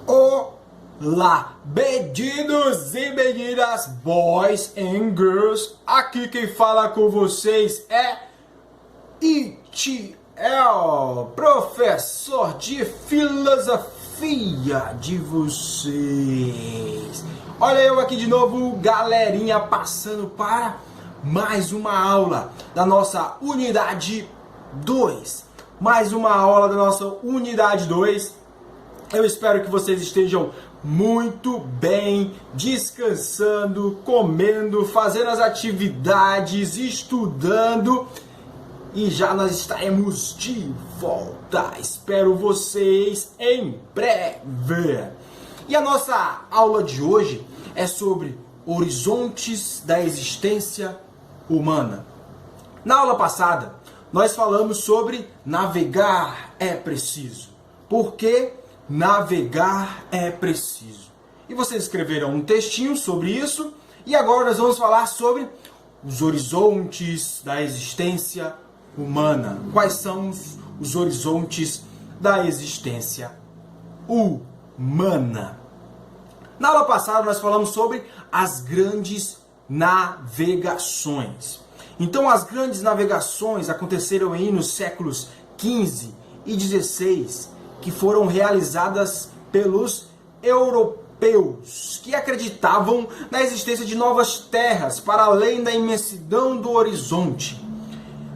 Olá, meninos e meninas, boys and girls, aqui quem fala com vocês é Itiel, professor de filosofia de vocês. Olha eu aqui de novo, galerinha, passando para mais uma aula da nossa unidade 2. Mais uma aula da nossa unidade 2. Eu espero que vocês estejam muito bem, descansando, comendo, fazendo as atividades, estudando. E já nós estaremos de volta. Espero vocês em breve. E a nossa aula de hoje é sobre horizontes da existência humana. Na aula passada, nós falamos sobre navegar é preciso. Por que navegar é preciso? E vocês escreveram um textinho sobre isso. E agora nós vamos falar sobre os horizontes da existência humana. Quais são os horizontes da existência humana? Na aula passada nós falamos sobre as grandes navegações. Então as grandes navegações aconteceram aí nos séculos XV e XVI, que foram realizadas pelos europeus, que acreditavam na existência de novas terras para além da imensidão do horizonte.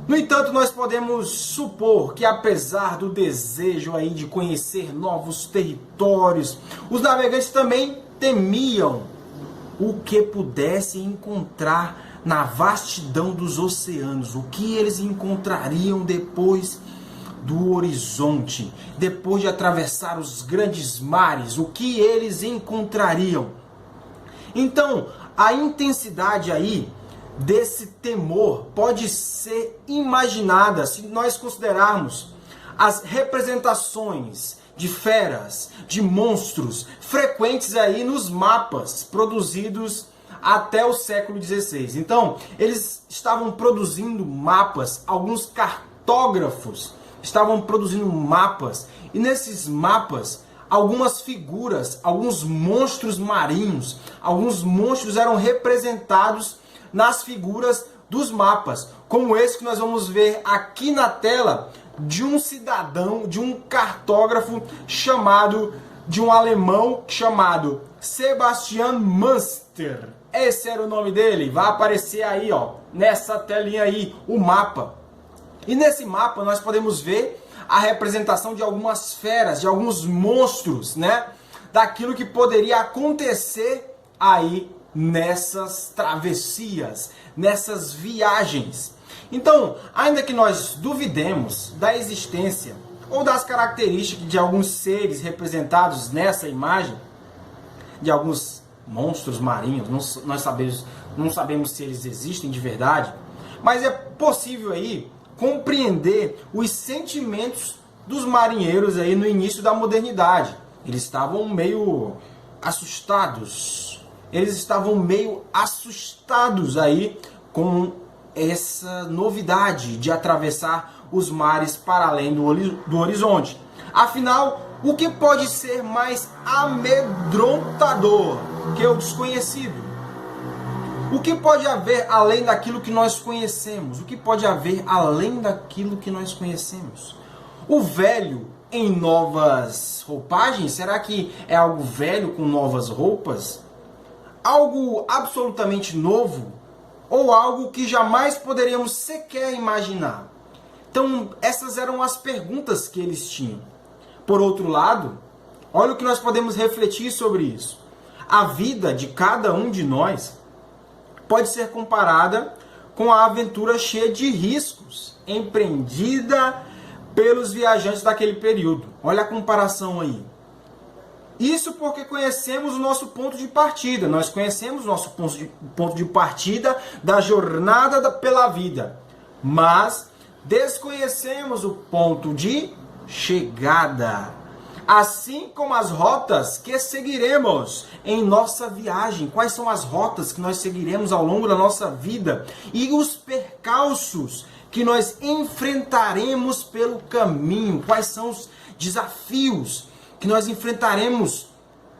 No entanto, nós podemos supor que, apesar do desejo aí de conhecer novos territórios, os navegantes também temiam o que pudessem encontrar na vastidão dos oceanos, o que eles encontrariam depois do horizonte, depois de atravessar os grandes mares, o que eles encontrariam. Então, a intensidade aí desse temor pode ser imaginada se nós considerarmos as representações de feras, de monstros frequentes aí nos mapas produzidos até o século XVI. Então, eles estavam produzindo mapas, alguns cartógrafos estavam produzindo mapas, e nesses mapas algumas figuras, alguns monstros marinhos, alguns monstros eram representados nas figuras dos mapas, como esse que nós vamos ver aqui na tela, de um cidadão, de um cartógrafo de um alemão chamado Sebastian Münster. Esse era o nome dele, vai aparecer aí, ó, nessa telinha aí, o mapa. E nesse mapa nós podemos ver a representação de algumas feras, de alguns monstros, né? Daquilo que poderia acontecer aí nessas travessias, nessas viagens. Então, ainda que nós duvidemos da existência ou das características de alguns seres representados nessa imagem, de alguns monstros marinhos, não sabemos se eles existem de verdade, mas é possível aí compreender os sentimentos dos marinheiros aí no início da modernidade. Eles estavam meio assustados. Aí com essa novidade de atravessar os mares para além do horizonte. Afinal, o que pode ser mais amedrontador que o desconhecido? O que pode haver além daquilo que nós conhecemos? O que pode haver além daquilo que nós conhecemos? O velho em novas roupagens? Será que é algo velho com novas roupas? Algo absolutamente novo? Ou algo que jamais poderíamos sequer imaginar? Então, essas eram as perguntas que eles tinham. Por outro lado, olha o que nós podemos refletir sobre isso. A vida de cada um de nós pode ser comparada com a aventura cheia de riscos empreendida pelos viajantes daquele período. Olha a comparação aí. Isso porque conhecemos o nosso ponto de partida. Nós conhecemos o nosso ponto de partida da jornada pela vida. Mas desconhecemos o ponto de chegada. Assim como as rotas que seguiremos em nossa viagem. Quais são as rotas que nós seguiremos ao longo da nossa vida? E os percalços que nós enfrentaremos pelo caminho. Quais são os desafios que nós enfrentaremos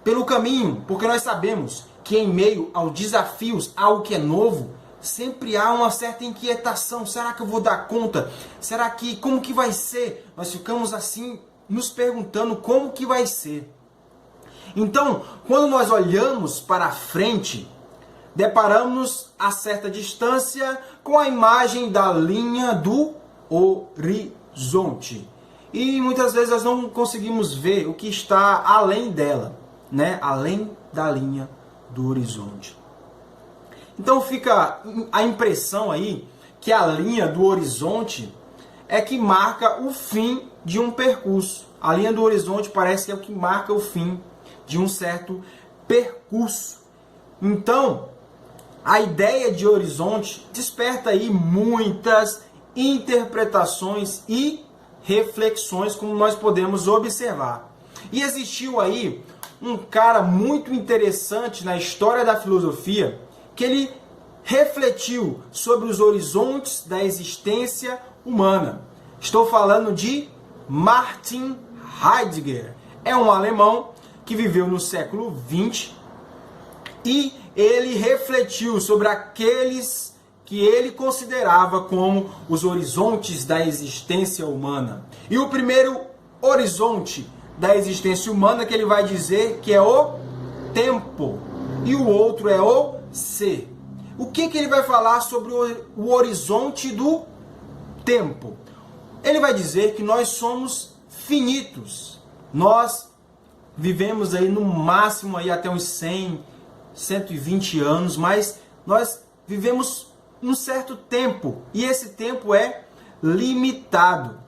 pelo caminho, porque nós sabemos que em meio aos desafios, algo que é novo, sempre há uma certa inquietação. Será que eu vou dar conta? Será que, como que vai ser? Nós ficamos assim, nos perguntando como que vai ser. Então, quando nós olhamos para frente, deparamos a certa distância com a imagem da linha do horizonte. E muitas vezes nós não conseguimos ver o que está além dela, né? Além da linha do horizonte. Então fica a impressão aí que a linha do horizonte é que marca o fim de um percurso. A linha do horizonte parece que é o que marca o fim de um certo percurso. Então, a ideia de horizonte desperta aí muitas interpretações e reflexões, como nós podemos observar. E existiu aí um cara muito interessante na história da filosofia, que ele refletiu sobre os horizontes da existência humana. Estou falando de Martin Heidegger. É um alemão que viveu no século XX e ele refletiu sobre aqueles que ele considerava como os horizontes da existência humana. E o primeiro horizonte da existência humana que ele vai dizer que é o tempo, e o outro é o ser. O que ele vai falar sobre o horizonte do tempo? Ele vai dizer que nós somos finitos. Nós vivemos aí no máximo aí até uns 100, 120 anos, mas nós vivemos um certo tempo, e esse tempo é limitado.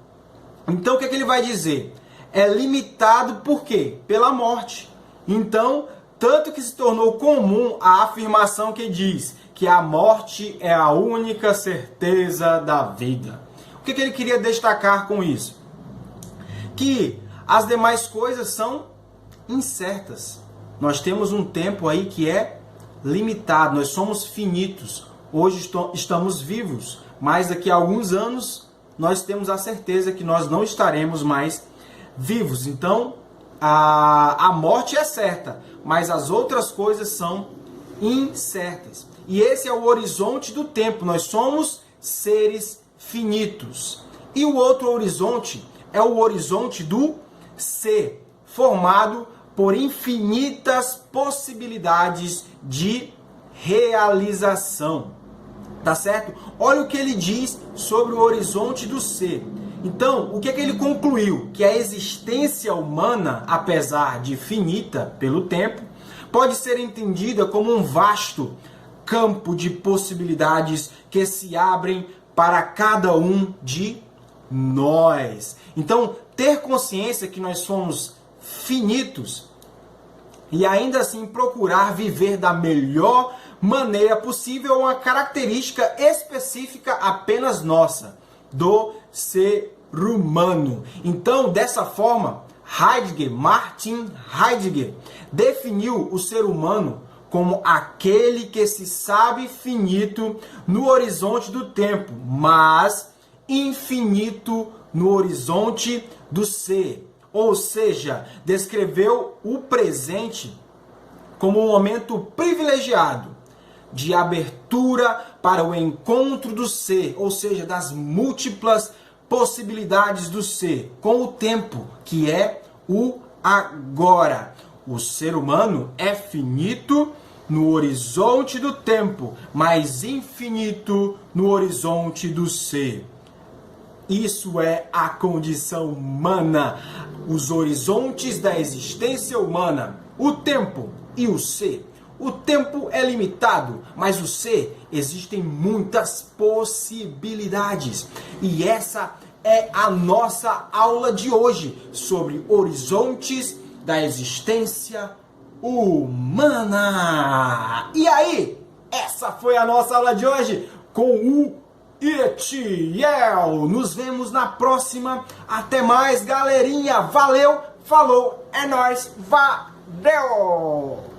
Então o que ele vai dizer? É limitado por quê? Pela morte. Então, tanto que se tornou comum a afirmação que diz que a morte é a única certeza da vida. O que ele queria destacar com isso? Que as demais coisas são incertas. Nós temos um tempo aí que é limitado, nós somos finitos. Hoje estamos vivos, mas daqui a alguns anos nós temos a certeza que nós não estaremos mais vivos. Então, a morte é certa, mas as outras coisas são incertas. E esse é o horizonte do tempo. Nós somos seres finitos. E o outro horizonte é o horizonte do ser, formado por infinitas possibilidades de realização. Tá certo? Olha o que ele diz sobre o horizonte do ser. Então, o que ele concluiu? Que a existência humana, apesar de finita pelo tempo, pode ser entendida como um vasto campo de possibilidades que se abrem para cada um de nós. Então, ter consciência que nós somos finitos e ainda assim procurar viver da melhor maneira possível é uma característica específica apenas nossa, do ser humano. Então, dessa forma, Martin Heidegger definiu o ser humano como aquele que se sabe finito no horizonte do tempo, mas infinito no horizonte do ser. Ou seja, descreveu o presente como um momento privilegiado de abertura para o encontro do ser, ou seja, das múltiplas possibilidades do ser, com o tempo, que é o agora. O ser humano é finito no horizonte do tempo, mas infinito no horizonte do ser. Isso é a condição humana, os horizontes da existência humana, o tempo e o ser. O tempo é limitado, mas o ser existem muitas possibilidades. E essa é a nossa aula de hoje sobre horizontes da existência humana. E aí, essa foi a nossa aula de hoje com o Etiel. Nos vemos na próxima. Até mais, galerinha. Valeu, falou, é nóis, valeu!